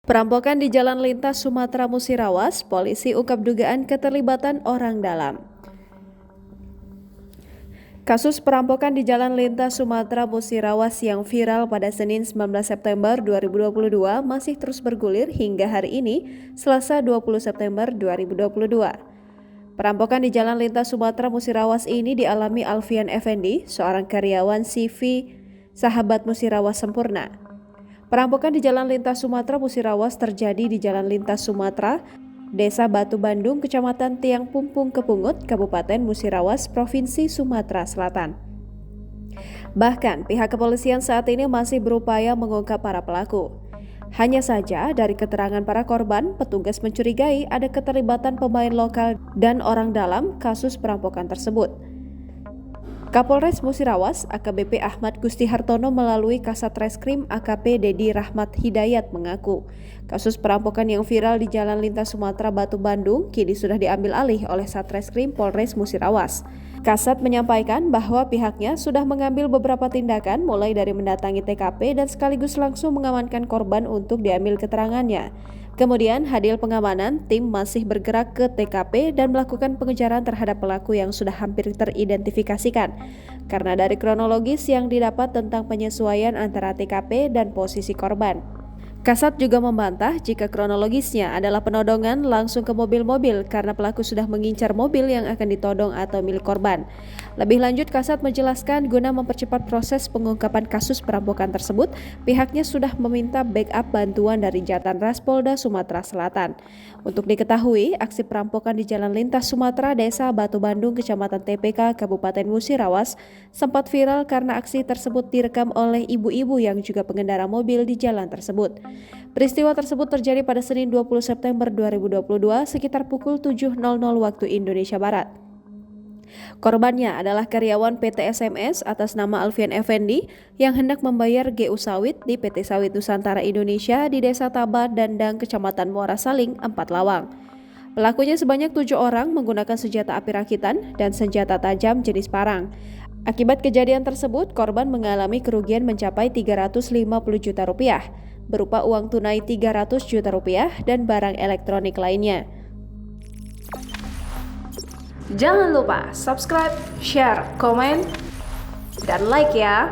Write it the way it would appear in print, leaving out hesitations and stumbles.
Perampokan di Jalan Lintas Sumatera Musirawas, polisi ungkap dugaan keterlibatan orang dalam. Kasus perampokan di Jalan Lintas Sumatera Musirawas yang viral pada Senin 19 September 2022 masih terus bergulir hingga hari ini, Selasa 20 September 2022. Perampokan di Jalan Lintas Sumatera Musirawas ini dialami Alfian Effendi, seorang karyawan CV Sahabat Musirawas Sempurna. Perampokan di Jalan Lintas Sumatera Musirawas terjadi di Jalan Lintas Sumatera, Desa Batu Bandung, Kecamatan Tiang Pumpung Kepungut, Kabupaten Musirawas, Provinsi Sumatera Selatan. Bahkan, pihak kepolisian saat ini masih berupaya mengungkap para pelaku. Hanya saja, dari keterangan para korban, petugas mencurigai ada keterlibatan pemain lokal dan orang dalam kasus perampokan tersebut. Kapolres Musirawas, AKBP Ahmad Gusti Hartono melalui Kasat Reskrim AKP Dedi Rahmat Hidayat mengaku, kasus perampokan yang viral di Jalan Lintas Sumatera Batu Bandung kini sudah diambil alih oleh Satreskrim Polres Musirawas. Kasat menyampaikan bahwa pihaknya sudah mengambil beberapa tindakan mulai dari mendatangi TKP dan sekaligus langsung mengamankan korban untuk diambil keterangannya. Kemudian, hasil pengamanan, tim masih bergerak ke TKP dan melakukan pengejaran terhadap pelaku yang sudah hampir teridentifikasikan. Karena dari kronologis yang didapat tentang penyesuaian antara TKP dan posisi korban. Kasat juga membantah jika kronologisnya adalah penodongan langsung ke mobil-mobil karena pelaku sudah mengincar mobil yang akan ditodong atau milik korban. Lebih lanjut, Kasat menjelaskan guna mempercepat proses pengungkapan kasus perampokan tersebut, pihaknya sudah meminta backup bantuan dari Jatan-Ras Polda Sumatera Selatan. Untuk diketahui, aksi perampokan di Jalan Lintas Sumatera Desa Batu Bandung, Kecamatan TPK, Kabupaten Musirawas, sempat viral karena aksi tersebut direkam oleh ibu-ibu yang juga pengendara mobil di jalan tersebut. Peristiwa tersebut terjadi pada Senin 20 September 2022 sekitar pukul 7.00 waktu Indonesia Barat. Korbannya adalah karyawan PT SMS atas nama Alfian Effendi yang hendak membayar GU Sawit di PT Sawit Nusantara Indonesia di Desa Tabar Dandang, Kecamatan Muara Saling, 4 Lawang. Pelakunya sebanyak 7 orang menggunakan senjata api rakitan dan senjata tajam jenis parang. Akibat kejadian tersebut, korban mengalami kerugian mencapai 350 juta rupiah, berupa uang tunai 300 juta rupiah dan barang elektronik lainnya. Jangan lupa subscribe, share, komen, dan like ya!